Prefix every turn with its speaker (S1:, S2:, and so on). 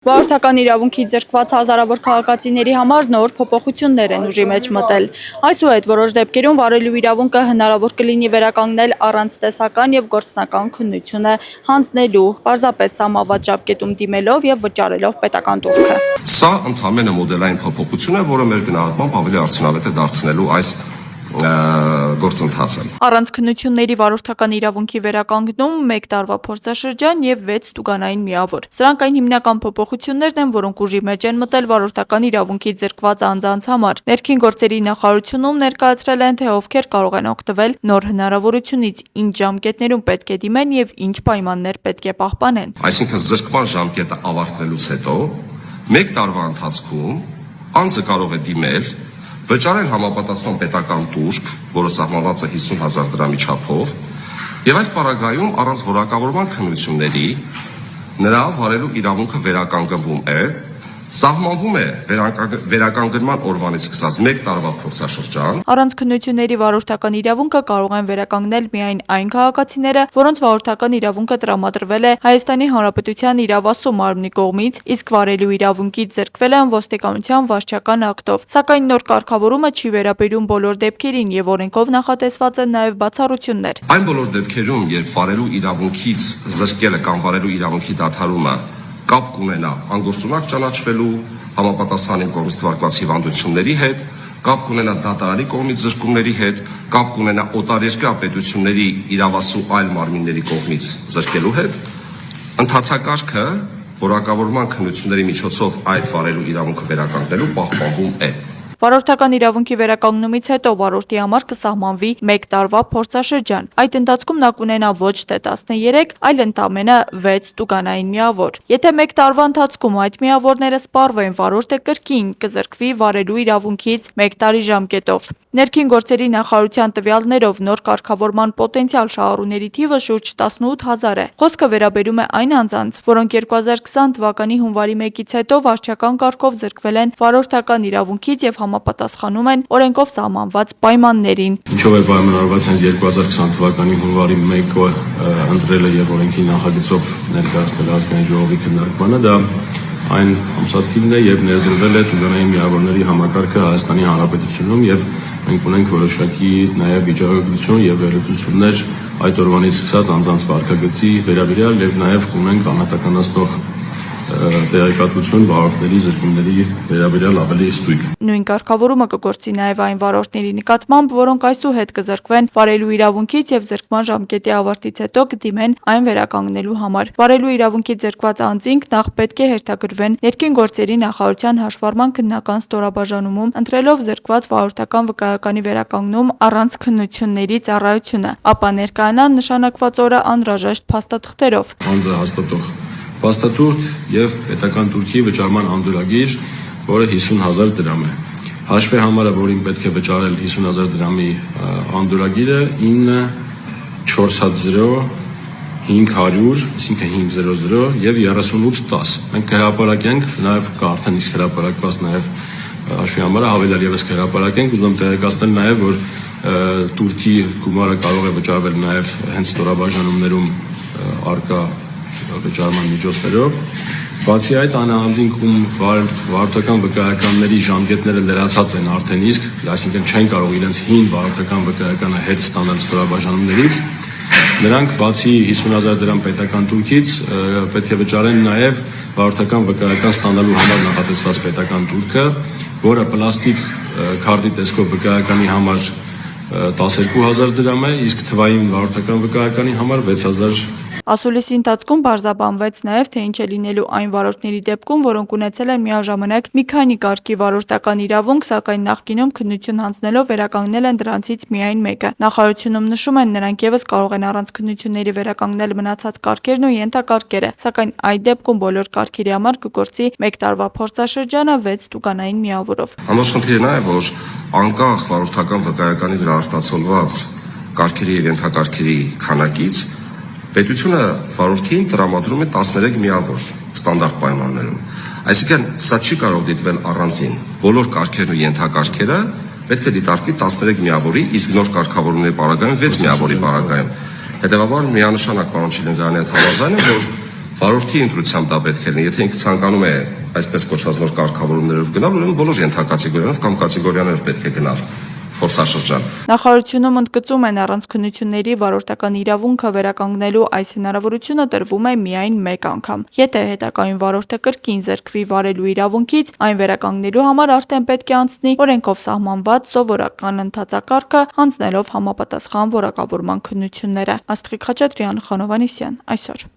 S1: Վարորդական իրավունքի ձեռքված հազարավոր քաղաքացիների համար նոր փոփոխություններ են ուժի մեջ մտել։ Այսուհետ որոշ դեպքերում վարելու իրավունքը հնարավոր կլինի վերականգնել առանց տեսական եւ գործնական քննությունը հանձնելու, պարզապես սահմանված ճապկետում դիմելով եւ վճարելով պետական տուրքը։
S2: Սա ընդհանրապես մոդելային փոփոխություն է, որը մեր գնահատմամբ ավելի արդյունավետ է դարձնելու այս գործընթացը։
S1: Առանց քննությունների վարորդական իրավունքի վերականգնում 1 տարվա փորձաշրջան եւ 6 տուգանային միավոր։ Սրանք այն հիմնական փոփոխություններն են, որոնք ուժի մեջ են մտել վարորդական իրավունքի ձեռքված անձանց համար։ Ներքին գործերի նախարարությունում ներկայացրել են, թե ովքեր կարող են օգտվել նոր հնարավորությունից, ինչ ժամկետներում պետք է դիմեն եւ ինչ պայմաններ պետք է պահպանեն։
S2: Այսինքն զրկման ժամկետը ավարտվելուց հետո 1 տարվա ընթացքում անձը կարող է դիմել վճարել համապատասխան պետական տուրք, որը սահմանված է 50,000 դրամի չափով, եւ այս պարագայում առանց որակավորման քննությունների նրա վարելու իրավունքը վերականգնվում է, սահմանվում է վերականգնման օրվանից սկսած 1 տարվա փորձաշրջան։
S1: Առանց քննությունների վարորդական իրավունքը կարող են վերականգնել միայն այն քաղաքացիները, որոնց վարորդական իրավունքը տրամադրվել է Հայաստանի Հանրապետության իրավասու մարմնի կողմից, իսկ վարելու իրավունքից զրկվել են ոստիկանության վարչական ակտով։ Սակայն նոր կարգավորումը չի վերաբերում բոլոր դեպքերին եւ օրենքով նախատեսված են նաեւ բացառություններ։
S2: Այն բոլոր դեպքերում, երբ վարելու իրավունքից զրկելը կամ վարելու իրավունքի դադարումը կապ կունենա անգործունակ ճանաչվելու համապատասխան կողմից թվարկված հիվանդությունների հետ, կապ կունենա դատարանի կողմից զրկումների հետ, կապ կունենա օտարերկրյա պետությունների իրավասու այլ մարմինների կողմից զրկելու հետ, ընթացակարգը որակավորման քննությունների միջոցով այդ վարելու իրավունքը վերականգնելու պահպանվում է։
S1: Վարորդական իրավունքի վերականգնումից հետո վարորդի համար կսահմանվի 1 տարվա փորձաշրջան։ Այդ ընթացքում նա կունենա ոչ թե 13, այլ ընդամենը 6 տուգանային միավոր։ Եթե 1 տարվա ընթացքում այդ միավորները սպառվեն, վարորդը կրկին կզրկվի վարելու իրավունքից 1 տարի ժամկետով։ Ներքին գործերի նախարարության տվյալներով նոր կարգավորման պոտենցիալ շահառուների թիվը շուրջ 18,000 է։ Խոսքը վերաբերում է այն անձանց, որոնք 2020 թվականի հունվարի 1-ից հետո վարչական կարգով զրկվել են վարորդական իրավունքից եւ համապատասխանում են օրենքով սահմանված պայմաններին։
S3: Ինչով է պայմանավորված հենց 2020 թվականի հունվարի 1-ը ընտրելը եւ օրենքի նախագծով ներկայացնել ազգային ժողովի քննարկմանը, դա այն ամսաթիվն է, երբ ներդրվել է տուգանային միավորների համակարգը Հայաստանի Հանրապետությունում եւ մենք ունենք որոշակի նաեւ վիճակագրություն եւ վերլուծություններ այդ օրվանից սկսած անձանց վարկագծի վերաբերյալ եւ նաեւ ունենք անհատականացնող տեղեկատվություն վարորդների զրկումների վերաբերյալ ավելի ստույգ։
S1: Նույն կարգավորումը կգործի նաև այն վարորդների նկատմամբ, որոնք այսուհետ կզրկվեն վարելու իրավունքից եւ զրկման ժամկետի ավարտից հետո կդիմեն այն վերականգնելու համար։ Վարելու իրավունքից զրկված անձինք նախ պետք է հերթագրվեն ներքին գործերի նախարարության հաշվառման քննական ստորաբաժանումում, ընտրելով զրկված վարորդական վկայականի վերականգնում առանց քննությունների ծառայությունը, ապա ներկայանան նշանակված օրը անհրաժեշտ փաստաթղթերով։
S3: Անձը հաստատող փաստաթուղթ եւ պետական տուրքի վճարման անդորագիր, որը 50,000 դրամ է։ Հաշվի համարը, որին պետք է վճարել 50,000 դրամի անդորագիրը 9400 500, այսինքն 500 եւ 3810։ Մենք հրապարակենք նաեւ կա արդեն իսկ հրապարակված նաեւ հաշվի համարը հավելյալ եւս հրապարակենք, ուզում եմ տեղեկացնել նաեւ, որ տուրքի գումարը կարող է վճարվել նաեւ հենց ստորաբաժանումներում արկա վճարման միջոցներով։ Բացի այդ, անհանձին ում վարորդական վկայականների ժամկետները լրացած են արդեն իսկ, այսինքն չեն կարող իրենց հին վարորդական վկայականը հետ ստանալ ստորաբաժանումներից, նրանք բացի 50,000 դրամ պետական տուրքից պետք է վճարեն նաև վարորդական վկայական ստանալու համար նախատեսված պետական տուրքը, որը պլաստիկ քարտի տեսքով վկայականի համար 12,000 դրամ է, իսկ թվային վարորդական վկայականի համար 6,000
S1: Ասուլիսի ընթացքում բարձրաբանվեց նաև, թե ինչ է լինելու այն վարորդների դեպքում, որոնք ունեցել են միաժամանակ մի քանի կարգի վարորդական իրավունք, սակայն նախկինում քննություն հանձնելով վերականգնել են դրանցից միայն մեկը։ Նախարարությունում նշում են, նրանք եւս կարող են առանց քննությունների վերականգնել մնացած կարգերն ու ենթակարգերը, սակայն այդ դեպքում բոլոր կարգերի համար կգործի 1 տարվա փորձաշրջանը 6 տուգանային միավորով։
S2: Անոր խնդիրը նա է, որ անկախ վարորդական վկայականի վրա արտացոլված կարգերի եւ ենթակարգերի քանակից պետությունը վարորդին տրամադրում է 13 միավոր ստանդարտ պայմաններում։ Այսինքն սա չի կարող դիտվել առանձին։ Բոլոր կարգերն ու ենթակարգերը պետք է դիտարկվի 13 միավորի, իսկ նոր կարգավորումների պարագայում 6 միավորի պարագայում։ Հետևաբար միանշանակ պարոն Չիլինգարյանի հետ համաձայն եմ, որ Վարորդի ընտրությամբ դա պետք է լինի, եթե ինքը ցանկանում է այսպես կոչված նոր կարգավորումներով գնալ, ուրեմն բոլոր ենթակատեգորիաներով կամ կատեգորիաներով պետք է գնալ փորձաշրջան։
S1: Նախարարությունում ընդգծում են առանց քննությունների վարորդական իրավունքը վերականգնելու այս հնարավորությունը տրվում է միայն մեկ անգամ։ Եթե հետագայում վարորդը կրկին զրկվի վարելու իրավունքից, այն վերականգնելու համար արդեն պետք է անցնի օրենքով սահմանված սովորական ընթացակարգը, հանձնելով համապատասխան որակավորման քննությունները։ Աստղիկ Խաչատրյան, Խանովանեսյան, այսօր։